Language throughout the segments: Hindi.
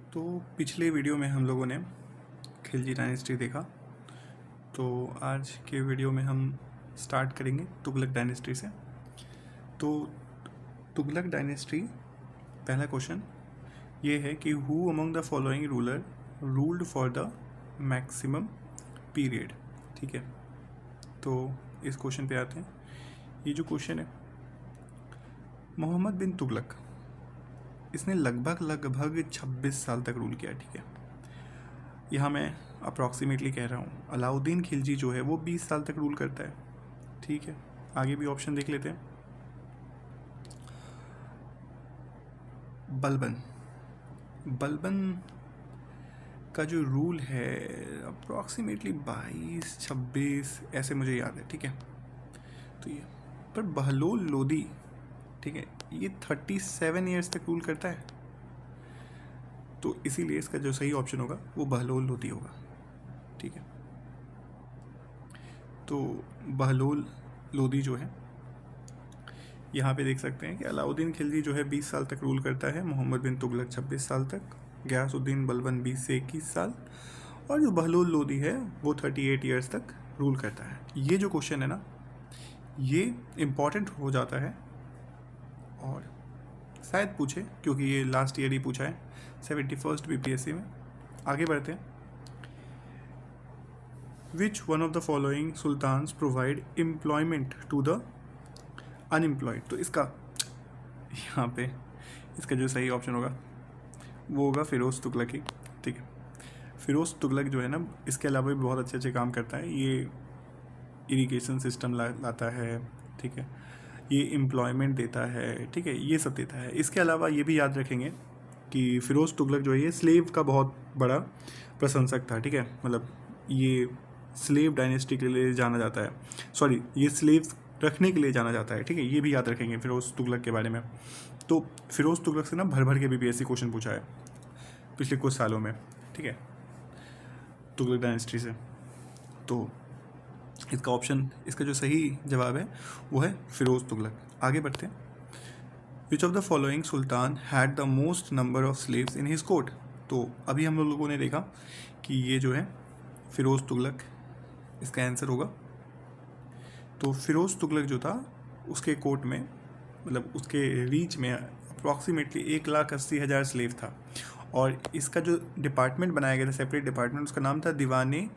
तो पिछले वीडियो में हम लोगों ने खिलजी डायनेस्टी देखा। तो आज के वीडियो में हम स्टार्ट करेंगे तुगलक डायनेस्टी से। तो तुगलक डायनेस्टी, पहला क्वेश्चन ये है कि who among the following ruler ruled for the maximum period. ठीक है, तो इस क्वेश्चन पे आते हैं। ये जो क्वेश्चन है, मोहम्मद बिन तुगलक, इसने लगभग 26 साल तक रूल किया। ठीक है, यहाँ मैं अप्रॉक्सीमेटली कह रहा हूँ। अलाउद्दीन खिलजी जो है वो 20 साल तक रूल करता है। ठीक है, आगे भी ऑप्शन देख लेते हैं। बलबन का जो रूल है अप्रॉक्सीमेटली 22-26 ऐसे मुझे याद है। ठीक है, तो ये पर बहलोल लोदी, ठीक है, ये 37 ईयर्स तक रूल करता है। तो इसीलिए इसका जो सही ऑप्शन होगा वो बहलोल लोदी होगा। ठीक है, तो बहलोल लोदी जो है, यहाँ पे देख सकते हैं कि अलाउद्दीन खिलजी जो है 20 साल तक रूल करता है, मोहम्मद बिन तुगलक 26 साल तक, गयासुद्दीन बलबन 20 से 21 साल, और जो बहलोल लोदी है वो 38 ईयर्स तक रूल करता है। ये जो क्वेश्चन है ना, ये इम्पॉर्टेंट हो जाता है और शायद पूछे, क्योंकि ये लास्ट ईयर ही पूछा है 71st BPSC में। आगे बढ़ते हैं। Which one of the following sultans provide employment to the unemployed. तो इसका यहाँ पे इसका जो सही ऑप्शन होगा वो होगा फिरोज़ तुगलक ही। ठीक है, फिरोज़ तुगलक जो है ना, इसके अलावा भी बहुत अच्छे काम करता है। ये इरिगेशन सिस्टम लाता है। ठीक है, ये एम्प्लॉयमेंट देता है। ठीक है, ये सब देता है। इसके अलावा ये भी याद रखेंगे कि फिरोज़ तुगलक जो है ये स्लेव का बहुत बड़ा प्रशंसक था। ठीक है, मतलब ये स्लेव डायनेस्टी के लिए जाना जाता है। सॉरी, ये स्लेव रखने के लिए जाना जाता है। ठीक है, ये भी याद रखेंगे फिरोज़ तुगलक के बारे में। तो फिरोज़ तुगलक से ना भर के BPSC क्वेश्चन पूछा है पिछले कुछ सालों में। ठीक है, तुगलक डायनेस्टी से। तो इसका ऑप्शन, इसका जो सही जवाब है वो है फिरोज़ तुगलक। आगे बढ़ते हैं। विच of the following Sultan had the most number of slaves in his court. तो अभी हम लोगों ने देखा कि ये जो है फिरोज़ तुगलक इसका आंसर होगा। तो फिरोज़ तुगलक जो था उसके कोर्ट में, मतलब उसके रीच में अप्रॉक्सीमेटली 1,80,000 स्लेव था। और इसका जो डिपार्टमेंट बनाया गया था, सेपरेट डिपार्टमेंट, उसका नाम था दीवाने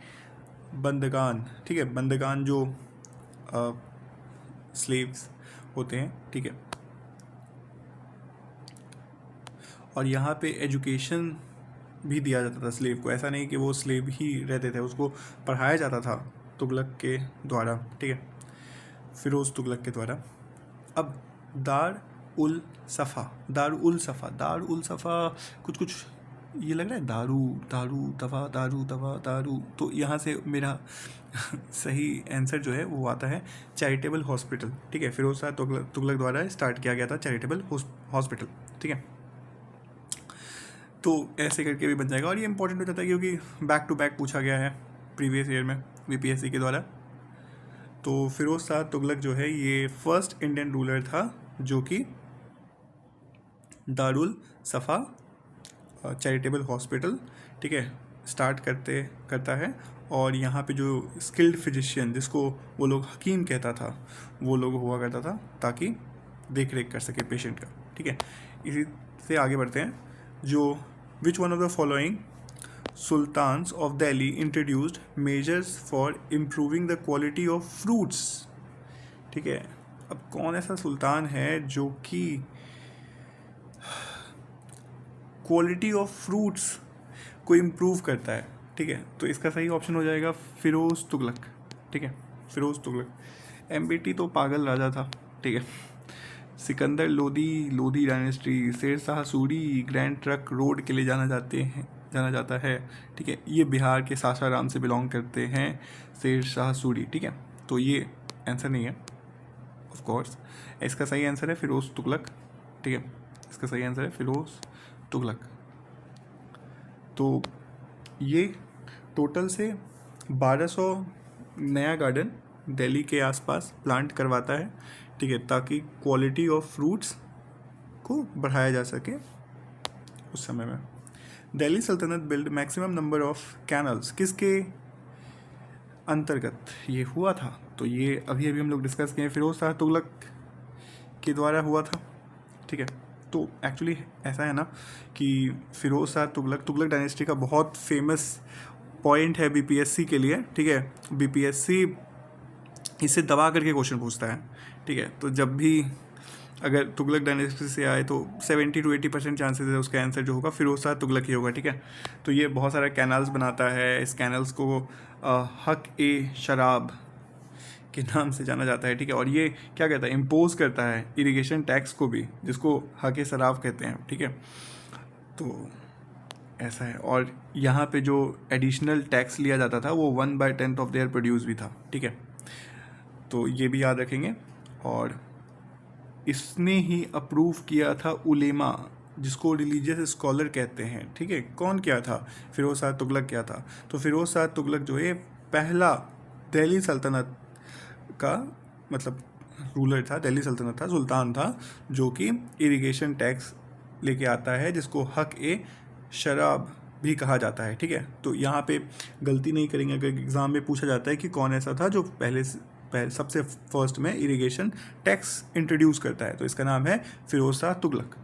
बंदगान। ठीक है, बंदगान जो स्लेव्स होते हैं। ठीक है, और यहाँ पे एजुकेशन भी दिया जाता था स्लेव को। ऐसा नहीं कि वो स्लेव ही रहते थे, उसको पढ़ाया जाता था तुगलक के द्वारा। ठीक है, फिरोज़ तुगलक के द्वारा। अब दार उल सफ़ा कुछ ये लग रहा है दारू। तो यहाँ से मेरा सही आंसर जो है वो आता है चैरिटेबल हॉस्पिटल। ठीक है, फिरोज शाह तुगलक द्वारा स्टार्ट किया गया था चैरिटेबल हॉस्पिटल। ठीक है, तो ऐसे करके भी बन जाएगा। और ये इंपॉर्टेंट हो जाता है क्योंकि बैक टू बैक पूछा गया है प्रीवियस ईयर में BPSC के द्वारा। तो फिरोज शाह तुगलक जो है ये फर्स्ट इंडियन रूलर था जो कि दारुल सफ़ा चैरिटेबल हॉस्पिटल, ठीक है, स्टार्ट करता है। और यहाँ पे जो स्किल्ड फिजिशियन, जिसको वो लोग हकीम कहता था, वो लोग हुआ करता था ताकि देख रेख कर सके पेशेंट का। ठीक है, इसी से आगे बढ़ते हैं। जो which one of the following sultans of Delhi introduced measures for improving the quality of fruits. ठीक है, अब कौन ऐसा सुल्तान है जो कि क्वालिटी ऑफ फ्रूट्स को इम्प्रूव करता है। ठीक है, तो इसका सही ऑप्शन हो जाएगा फिरोज़ तुगलक। ठीक है, फिरोज़ तुगलक। MBT तो पागल राजा था। ठीक है, Sikandar Lodhi dynasty, Sher Shah Suri grand truck road के लिए जाना जाता है। ठीक है, ये बिहार के सासाराम से बिलोंग करते हैं शेर शाह सूरी। ठीक है, तो ये आंसर नहीं है ऑफ कोर्स। इसका सही आंसर है फिरोज़ तुगलक। ठीक है, इसका सही आंसर है फिरोज़ तुगलक। तो ये टोटल से 1200 नया गार्डन दिल्ली के आसपास प्लांट करवाता है। ठीक है, ताकि क्वालिटी ऑफ फ्रूट्स को बढ़ाया जा सके उस समय में। दिल्ली सल्तनत build maximum number of canals, किसके अंतर्गत ये हुआ था? तो ये अभी अभी हम लोग डिस्कस किए, फिरोज शाह तुगलक के द्वारा हुआ था, ठीक है। तो एक्चुअली ऐसा है ना कि फिरोज शाह तुगलक डायनेस्टी का बहुत फेमस पॉइंट है बीपीएससी के लिए, ठीक है। बीपीएससी इससे दबा करके क्वेश्चन पूछता है, ठीक है। तो जब भी अगर तुगलक डायनेस्टी से आए तो 70 to 80% चांसेस है उसका आंसर जो होगा फिरोज शाह तुगलक ही होगा, ठीक है। तो ये बहुत सारा कैनल्स बनाता है, इस कैनल्स को हक ए शराब के नाम से जाना जाता है, ठीक है। और ये क्या कहता है, इम्पोज करता है इरिगेशन टैक्स को भी, जिसको हक ए शराब कहते हैं, ठीक है। तो ऐसा है। और यहाँ पे जो एडिशनल टैक्स लिया जाता था वो 1/10 ऑफ देयर प्रोड्यूस भी था, ठीक है। तो ये भी याद रखेंगे। और इसने ही अप्रूव किया था उलेमा, जिसको रिलीजियस स्कॉलर कहते हैं, ठीक है। कौन किया था? फिरोज शाह तुगलक किया था। तो फिरोज शाह तुगलक जो है पहला दिल्ली सल्तनत का मतलब रूलर था, दिल्ली सल्तनत था, सुल्तान था, जो कि इरिगेशन टैक्स लेके आता है, जिसको हक ए शराब भी कहा जाता है, ठीक है। तो यहाँ पे गलती नहीं करेंगे अगर एग्ज़ाम में पूछा जाता है कि कौन ऐसा था जो पहले सबसे फर्स्ट में इरिगेशन टैक्स इंट्रोड्यूस करता है, तो इसका नाम है फिरोज शाह तुगलक।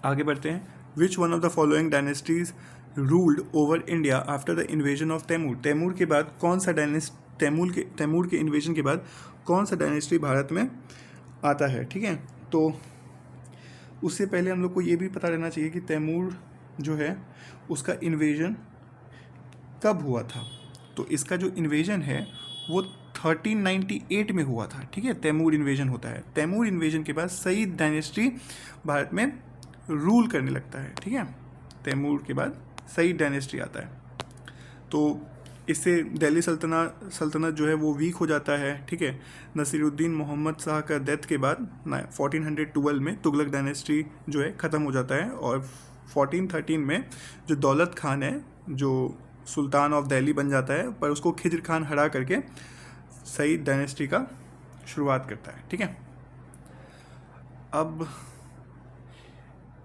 आगे बढ़ते हैं। Which one of the following dynasties ruled over India after the invasion of Timur? Timur के बाद कौन सा तैमूर के इन्वेजन के बाद कौन सा डायनेस्टी भारत में आता है, ठीक है। तो उससे पहले हम लोग को ये भी पता रहना चाहिए कि तैमूर जो है उसका इन्वेजन कब हुआ था। तो इसका जो इन्वेजन है वो 1398 में हुआ था, ठीक है। तैमूर इन्वेजन होता है। तैमूर इन्वेजन के बाद सईद डायनेस्टी भारत में रूल करने लगता है, ठीक है। तैमूर के बाद सईद डायनेस्टी आता है। तो इससे दिल्ली सल्तनत जो है वो वीक हो जाता है, ठीक है। नसीरुद्दीन मोहम्मद शाह का डेथ के बाद 1412 में तुगलक डायनेस्टी जो है ख़त्म हो जाता है। और 1413 में जो दौलत खान है जो सुल्तान ऑफ दिल्ली बन जाता है, पर उसको खिजर खान हरा करके सईद डायनेस्टी का शुरुआत करता है, ठीक है। अब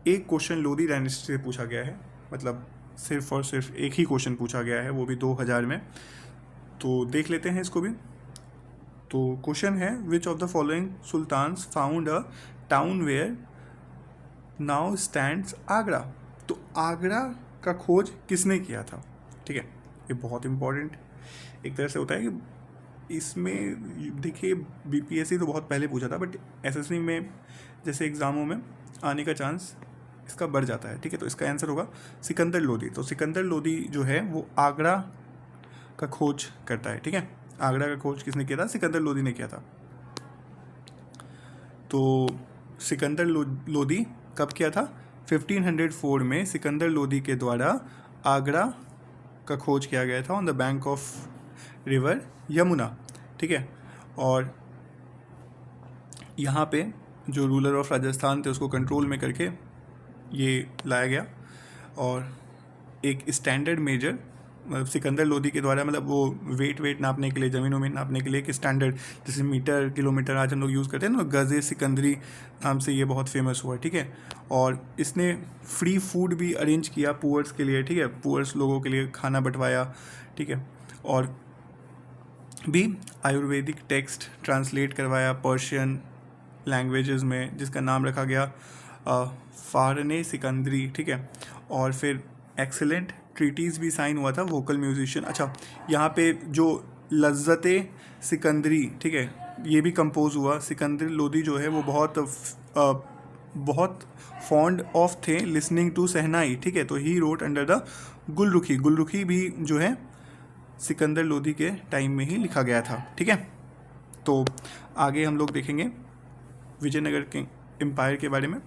एक क्वेश्चन लोधी डायनेस्टी से पूछा गया है, मतलब सिर्फ और सिर्फ एक ही क्वेश्चन पूछा गया है, वो भी 2000 में। तो देख लेते हैं इसको भी। तो क्वेश्चन है which of the following sultans found a town where now stands Agra? तो आगरा का खोज किसने किया था, ठीक है। ये बहुत इंपॉर्टेंट एक तरह से होता है कि इसमें देखिए बीपीएससी तो बहुत पहले पूछा था, बट एसएससी में जैसे एग्ज़ामों में आने का चांस इसका बढ़ जाता है, ठीक है। तो इसका आंसर होगा सिकंदर लोधी। तो सिकंदर लोधी जो है वो आगरा का खोज करता है, ठीक है। आगरा का खोज किसने किया था? सिकंदर लोधी ने किया था। तो सिकंदर लोधी कब किया था? 1504 में सिकंदर लोधी के द्वारा आगरा का खोज किया गया था on the bank of river Yamuna, ठीक है। और यहाँ पे जो रूलर ऑफ राजस्थान थे उसको कंट्रोल में करके ये लाया गया। और एक स्टैंडर्ड मेजर मतलब सिकंदर लोधी के द्वारा, मतलब वो वेट नापने के लिए, ज़मीनों में नापने के लिए एक स्टैंडर्ड, जैसे मीटर किलोमीटर आज हम लोग यूज़ करते हैं ना, गज़े सिकंदरी नाम से ये बहुत फेमस हुआ, ठीक है। और इसने फ्री फूड भी अरेंज किया पुअर्स के लिए, ठीक है। पुअर्स लोगों के लिए खाना बंटवाया, ठीक है। और भी आयुर्वेदिक टेक्स्ट ट्रांसलेट करवाया पर्शियन लैंग्वेजेस में, जिसका नाम रखा गया फारने सिकंदरी, ठीक है। और फिर एक्सेलेंट ट्रीटीज़ भी साइन हुआ था वोकल म्यूजिशियन। अच्छा, यहाँ पे जो लज्जते सिकंदरी, ठीक है, ये भी कंपोज हुआ। सिकंदर लोधी जो है वो बहुत फॉन्ड ऑफ थे लिसनिंग टू सहनाई, ठीक है। तो he wrote under the Gulrukhi भी जो है सिकंदर लोधी के टाइम में ही लिखा गया था, ठीक है। तो आगे हम लोग देखेंगे विजयनगर के एम्पायर के बारे में।